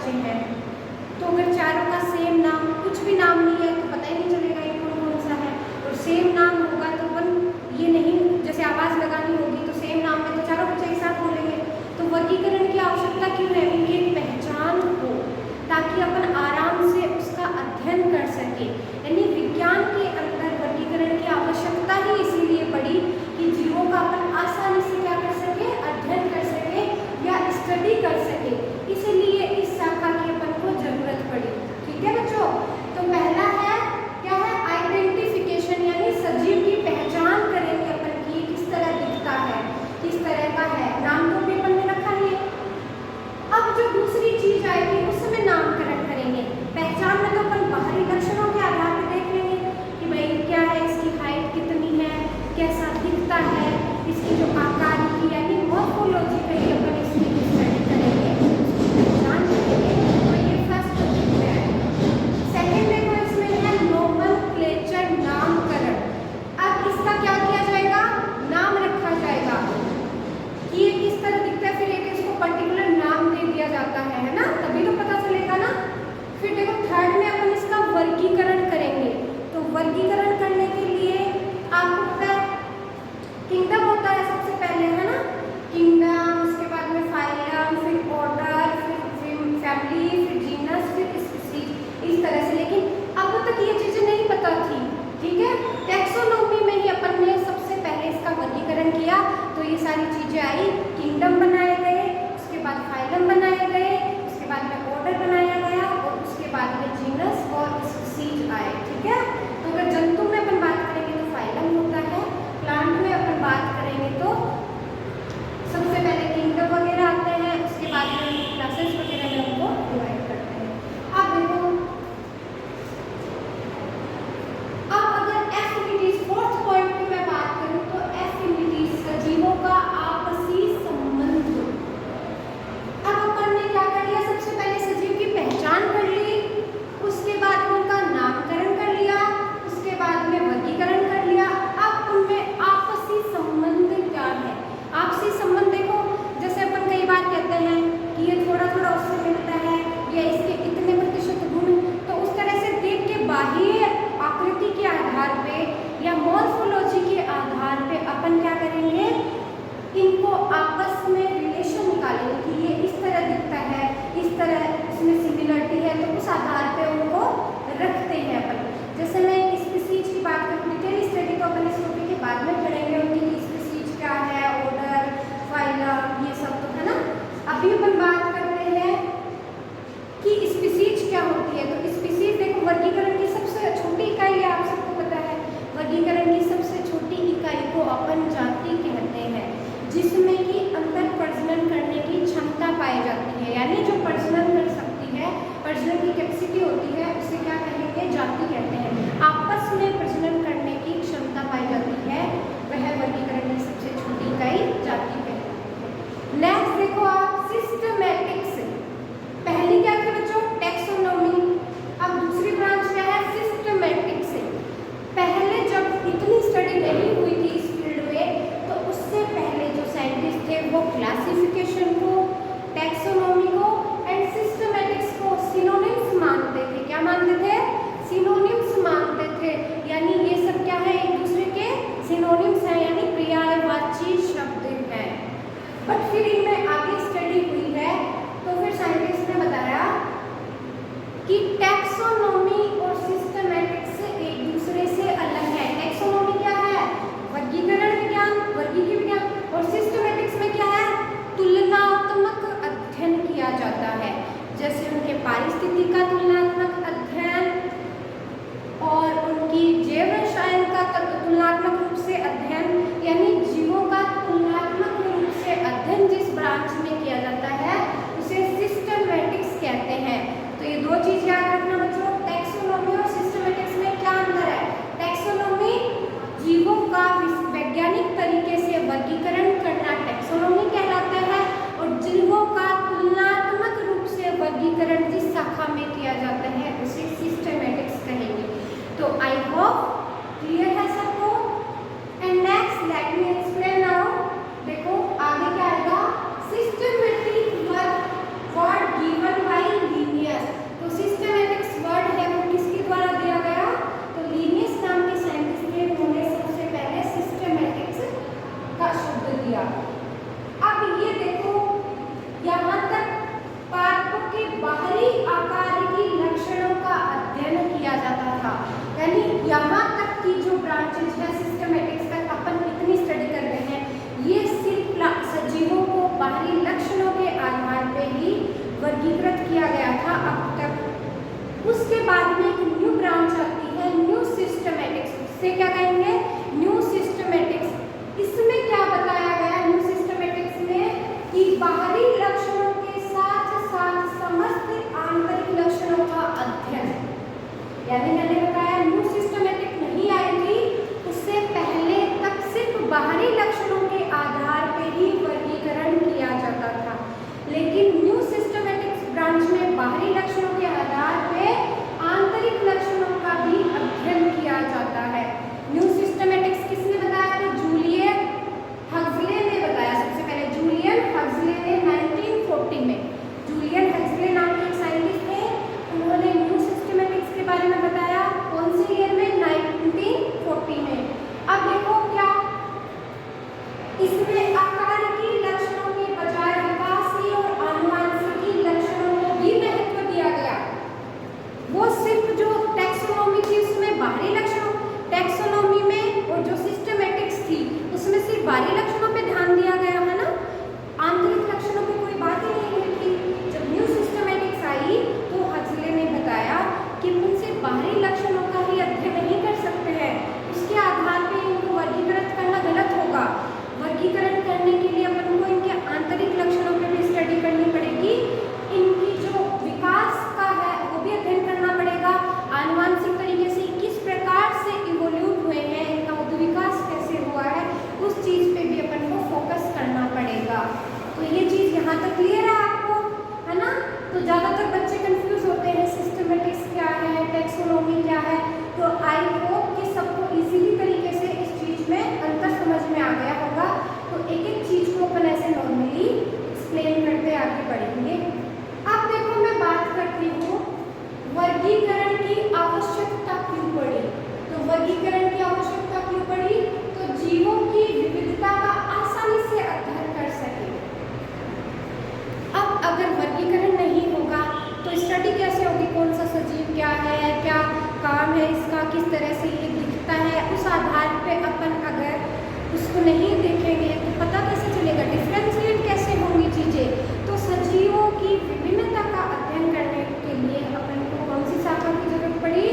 बच्चे हैं, तो अगर चारों का सेम नाम, कुछ भी नाम नहीं है तो पता ही नहीं चलेगा ये कौन कौन सा है। और सेम नाम होगा तो अपन ये नहीं, जैसे आवाज़ लगानी होगी तो सेम नाम में तो चारों बच्चे एक साथ बोलेंगे। तो वर्गीकरण की आवश्यकता क्यों है? उनकी एक पहचान हो, ताकि अपन आराम से उसका अध्ययन कर सके। यानी विज्ञान के अंदर वर्गीकरण की आवश्यकता ही इसीलिए पड़ी कि जीवों का अपन आसानी से क्या कर सके, अध्ययन कर सके या स्टडी कर सके, इसीलिए इस शाखा की अपन को जरूरत पड़ी। ठीक है बच्चों, तो पहला है क्या है, आइडेंटिफिकेशन, यानी सजीव की पहचान करेंगे अपन की, किस तरह दिखता है, किस तरह का है, नाम तो पेपर में रखा ही है। अब जो दूसरी चीज आएगी उसमें नामकरण करेंगे। पहचान में तो अपन बाहरी लक्षणों के आधार पर देख लेंगे कि भाई क्या है, इसकी हाइट कितनी है, कैसा दिखता है, इसकी जो आकार की यानी मॉर्फोलॉजिकली अपन इसकी स्टडी करेंगे, पहचान करेंगे। तो ये फर्स्ट है। सेकेंड देखो इसमें है नोमेनक्लेचर, नामकरण। अब इसका क्या किया जाएगा, नाम रखा जाएगा कि ये किस तरह दिखता है, फिर एक इसको पर्टिकुलर नाम दे दिया जाता है ना, तभी तो पता चलेगा ना। फिर देखो थर्ड में अपन इसका वर्गीकरण करेंगे। तो वर्गीकरण करने के लिए आपको पता है किंगडम होता है सबसे पहले, है ना, किंगडम, उसके बाद में फाइलम, फिर ऑर्डर, फिर फैमिली, फिर जीनस, फिर स्पीसीज, इस तरह से। लेकिन अब तक ये चीजें नहीं पता थी, ठीक है। टैक्सोनॉमी में ही अपन ने सबसे पहले इसका वर्गीकरण किया, तो ये सारी चीजें आई, किंगडम बनाए गए, उसके बाद फाइलम बनाए गए, उसके बाद में ऑर्डर बनाया गया, और उसके बाद में जीनस और स्पीसीज आए। ठीक है, तो अगर जंतु में अपन बात करेंगे तो फाइलम होता है, प्लांट में अपन बात करेंगे तो सबसे पहले किंगडम वगैरह आते हैं, उसके बाद में क्लासेस वगैरह में उनको डिवाइड करते हैं। अब देखो, अब अगर एक्टिविटीज, फोर्थ पॉइंट की मैं बात करूं तो एक्टिविटीज, सजीवों का आपसी संबंध। अब अपन ने क्या कर लिया, सबसे पहले सजीव की पहचान कर ली, उसके बाद उनका नामकरण कर लिया, उसके बाद में वर्गीकरण कर लिया। अब उनमें आपसी संबंध क्या है, आपसी संबंध देखो, जैसे अपन कई बार कहते हैं कि ये थोड़ा थोड़ा उससे मिलता है या इसके इतने प्रतिशत गुण, तो उस तरह से देख के बाह्य आकृति के आधार पे या मॉर्फोलॉजी के आधार पे अपन क्या करेंगे, इनको आपस में रिलेशन निकालेंगे कि ये इस तरह दिखता है, इस तरह इसमें सिमिलरिटी है, तो उस आधार पे उनको रखते हैं अपन। जैसे मैं स्पीसीज की बात करूँ, डिटेल स्टडी तो अपन इस टॉपिक के बाद में पढ़ेंगे, उनकी स्पीसीज क्या है, ऑर्डर, फाइलम, ये सब तो है ना। अभी अपन बात करते हैं कि स्पीसीज क्या होती है। तो स्पीसीज देखो, वर्गीकरण की सबसे छोटी इकाई है, आप सबको पता है, वर्गीकरण की सबसे छोटी इकाई को अपन जाति कहते हैं, जिसमें कि अंतर प्रजनन करने की क्षमता पाई जाती है, यानी जो प्रजनन कर सकती है, प्रजनन की कैपेसिटी होती है, उसे क्या कहेंगे, जाति कहते हैं। आपस में प्रजनन करने की क्षमता पाई जाती है, वह वर्गीकरण की सबसे छोटी इकाई जाति है। नेक्स्ट देखो आप, सिस्टमैटिक्स। पहली क्या थी बच्चों, टैक्सोनॉमी। अब दूसरी ब्रांच क्या है, सिस्टमैटिक्स। पहले जब इतनी स्टडी नहीं हुई थी इस फील्ड में, तो उससे पहले जो साइंटिस्ट थे वो क्लासिफिकेशन को, टैक्सोनॉमी को एंड सिस्टमैटिक्स को सिनोनिम्स मानते थे। क्या मानते थे, सिनोनिम्स मानते थे, यानी ये सब क्या है, एक दूसरे के सिनोनिम्स हैं, यानी पर्यायवाची शब्द हैं। बट फिर इनमें आगे स्टडी हुई है, तो फिर साइंटिस्ट ने बताया कि टैक्सोनॉमी और सिस्टमैटिक्स एक दूसरे से अलग है। टैक्सोनॉमी क्या है, वर्गीकरण विज्ञान, वर्गीकृत विज्ञान, और सिस्टमैटिक्स में क्या है, तुलनात्मक अध्ययन किया जाता है, जैसे उनके पारिस्थितिकी का तुलनात्मक अध्ययन और उनकी जैव रसायन का तुलनात्मक रूप से अध्ययन, यानी जीवों का तुलनात्मक रूप से अध्ययन जिस ब्रांच में किया जाता है उसे सिस्टमैटिक्स कहते हैं। तो ये दो चीज याद रखना बच्चों, टैक्सोनॉमी और सिस्टमैटिक्स में क्या अंतर है। टैक्सोनॉमी जीवों का वैज्ञानिक तरीके से वर्गीकरण करना टैक्सोनॉमी कहलाता है, और जीवों का तुलनात्मक रूप से वर्गीकरण जिस शाखा में किया जाता है उसे सिस्टमैटिक्स कहेंगे। तो आई होप क्लियर है सबको। And next let me explain now. देखो आगे क्या आएगा, सिस्टमैटिक वर्ड गिवन बाय नहीं देखेंगे तो पता कैसे चलेगा, डिफ्रेंशिएट कैसे होंगी चीज़ें। तो सजीवों की विभिन्नता का अध्ययन करने के लिए अपन को कौन सी शाखा की जरूरत पड़ी,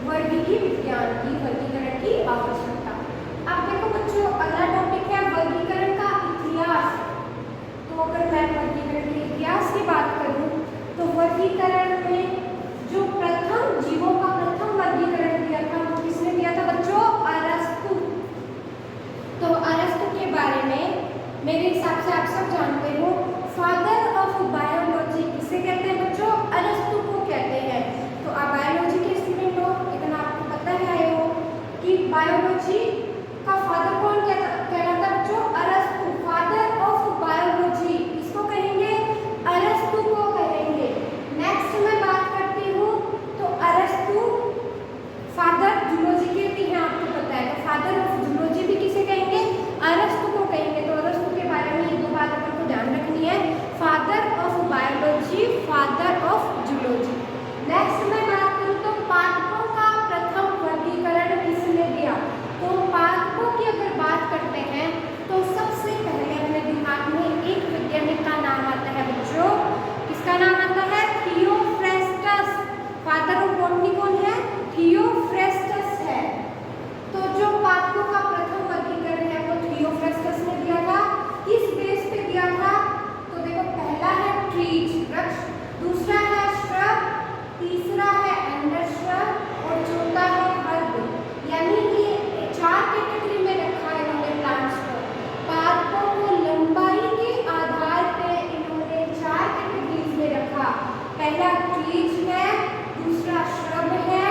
वर्गीकी विज्ञान की, वर्गीकरण की आवश्यकता। अब देखो बच्चों, अगला टॉपिक है वर्गीकरण का इतिहास। तो अगर मैं वर्गीकरण के इतिहास की बात करूं तो वर्गीकरण में जो प्रथम जीवों का प्रथम वर्गीकरण किया था वो किसने किया था बच्चों, अरस्तु। तो अरस्तु के बारे में मेरे हिसाब से आप सब जानते हो, फादर ऑफ बायोलॉजी किसे कहते हैं बच्चों, अरस्तु को कहते हैं। तो आप बायोलॉजी के स्टूडेंट हो, इतना आपको पता है हो कि बायोलॉजी का फादर कौन कहलाता है बच्चों, अरस्तु। फादर ऑफ बायोलॉजी किसको कहेंगे, अरस्तु को कहेंगे। नेक्स्ट मैं बात करती हूँ तो अरस्तु फादर जूलॉजी के भी हैं, आपको पता है। तो फादर ऑफ जूलॉजी भी किसे कहेंगे, अरस्तु को कहेंगे। तो अरस्तु के बारे में ये दो बात अपन को ध्यान रखनी है, father of biology, father of zoology. Next मैं बात करूँ तो पादपों का प्रथम वर्गीकरण किसने दिया। तो पादपों की अगर बात करते हैं तो सबसे पहले अपने दिमाग में एक वैज्ञानिक का नाम आता है बच्चों, किसका नाम आता है, थियोफ्रेस्टस। फादर ऑफ बॉटनी कौन है, थियोफ्रेस्टस है। तो जो पादपों का प्रथम वर्गीकरण है वो थियोफ्रेस्टस ने दिया था। किस बेस पे दिया था, तो देखो पहला है ट्रीज, वृक्ष, दूसरा है श्रब, तीसरा है एंडरश्रब और चौथा है हर्ब। यानी कि 4 कैटेगरी में रखा है इन्होंने प्लांट्स को। पादपों को लंबाई के आधार पे इन्होंने 4 कैटेगरीज में रखा। पहला ट्रीज है, दूसरा श्रब है,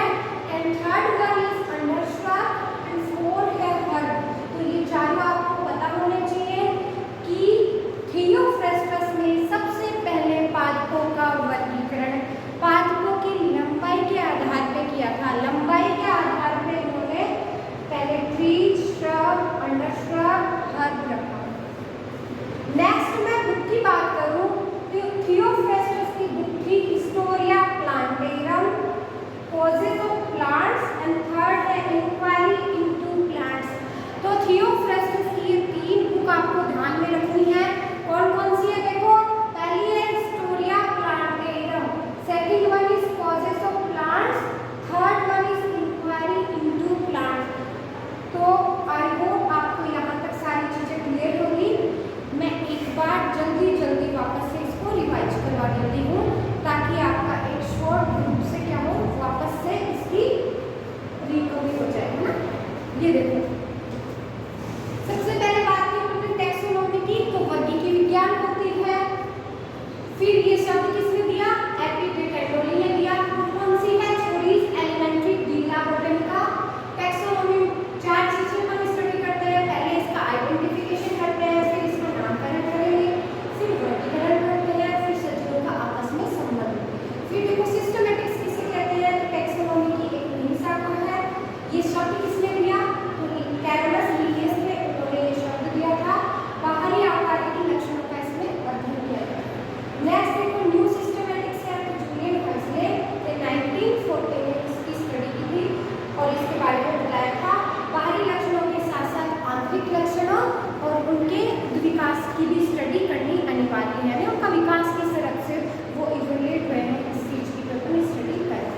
and third one is undershrub and fourth है हर्ब। तो ये चारों आपको पता होने चाहिए कि थियोफ्रेस्टस ने सबसे पहले पादपों का वर्गीकरण पादपों की लंबाई के आधार पे किया था। लंबाई के आधार पे इन्होंने पहले ट्रीज, श्रब, अंडरश्रब, हर्ब रखा। नेक्स्ट मैं बुक की बात करूं तो थियोफ्रेस्टस की बुक थी Historia plantarum, causes of plants and third है इंक्वायरी इनटू प्लांट्स। तो थियोफ्रेस्टस की ये 3 बुक आपको ध्यान में रखनी है। कौन कौन सी है देखो, पहली है Historia Plantarum, second one is causes of plants, third one is inquiry into plants. तो आई होप आपको यहाँ तक सारी चीजें क्लियर होगी। मैं एक बार जल्दी वापस से इसको रिवाइज करवा देती हूँ ताकि आपका एक शॉर्ट ग्रुप से क्या हो, वापस से इसकी रिकवरी हो जाए, है ना। ये देखो, सबसे पहले बात की हमने टैक्सोनॉमी की, तो वर्गीकी विज्ञान होती है। फिर ये शब्द किसने दिया, एपिटेट एंडोली ने दिया। कौन सी है, छोरीज एलिमेंट्री डीला बोटेनिका। टैक्सोनॉमी 4 चीजें हम स्टडी करते हैं। पहले इसका आइडेंटिफिकेशन करते हैं, फिर इसका नामकरण करेंगे, फिर वर्गीकरण करते हैं, फिर सजीवों का आपस में संबंध। फिर देखो सिस्टमैटिक्स किसे कहते हैं, तो टैक्सोनॉमी की एक नई शाखा है। ये शब्द किसने दिया, तो कैरोलस लिनियस ने उन्होंने ये शब्द दिया था। बाहरी आकार के लक्षणों का इसमें अध्ययन किया गया। नेक्स्ट देखो न्यू सिस्टमैटिक्स है, तो जूलियन हक्सले ने 1940 में इसकी स्टडी की थी और इसके बारे में बताया था। बाहरी लक्षणों के साथ साथ आंतरिक लक्षणों और उनके विकास की भी स्टडी करनी अनिवार्य है। उनका विकास किस तरह से वो इवोल्यूट हुए हैं, इस चीज की अपन स्टडी करें।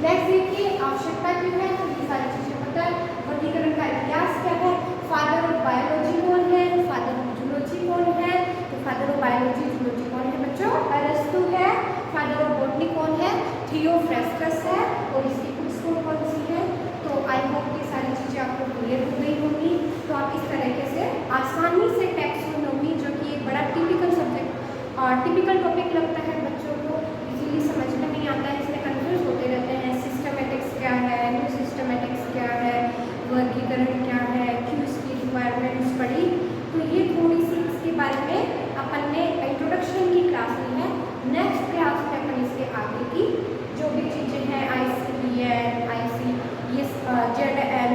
नेक्स्ट देखिए आवश्यकता क्यों है, तो ये सारी चीजें पता है। वर्गीकरण का इतिहास क्या है, फादर ऑफ बायोलॉजी कौन है, फादर ऑफ जूलॉजी कौन है। तो फादर ऑफ बायोलॉजी जूलॉजी कौन है बच्चों, अरस्तु है। फादर ऑफ बॉटनी कौन है, थियोफ्रेस्टस है। और इसकी बुक्स कौन सी है। तो आई होप ये सारी चीजें आपको क्लियर हो गई होंगी। तो आप इस तरीके से आसानी से टैक्सोनॉमी, जो कि एक बड़ा टिपिकल सब्जेक्ट और टिपिकल टॉपिक लगता है बच्चों को, इजीली समझ में नहीं आता है, इसमें कंफ्यूज होते रहते हैं। सिस्टमैटिक्स क्या है, न्यू सिस्टमैटिक्स क्या है, वर्गीकरण क्या है, क्यों इसकी रिक्वायरमेंट्स पड़ी। तो ये थोड़ी सी इसके बारे में अपन ने इंट्रोडक्शन की क्लास ली है। नेक्स्ट क्लास में अपन इसके आगे की जो भी चीज़ें हैं, ICDN, ICZN